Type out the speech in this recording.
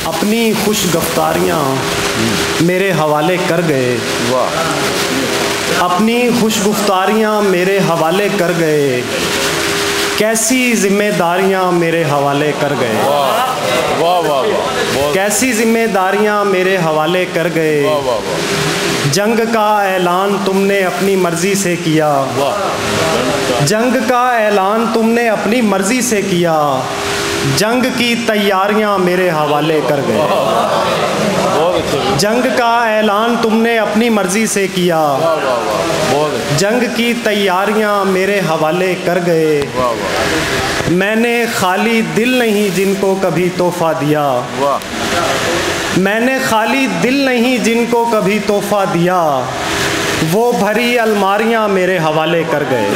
अपनी खुश गिरफ्तारियाँ मेरे हवाले कर गए। अपनी खुश गिरफ्तारियाँ मेरे हवाले कर गए। कैसी जिम्मेदारियाँ मेरे हवाले कर गए। वाह वाह वाह। कैसी जिम्मेदारियाँ मेरे हवाले कर गए। जंग का ऐलान तुमने अपनी मर्जी से किया। जंग का ऐलान तुमने अपनी मर्जी से किया। जंग की तैयारियां मेरे हवाले कर गए। जंग का ऐलान तुमने अपनी मर्जी से किया। जंग की तैयारियां मेरे हवाले कर गए। मैंने खाली दिल नहीं जिनको कभी तोहफा दिया। मैंने खाली दिल नहीं जिनको कभी तोहफा दिया। वो भरी अलमारियां मेरे हवाले कर गए।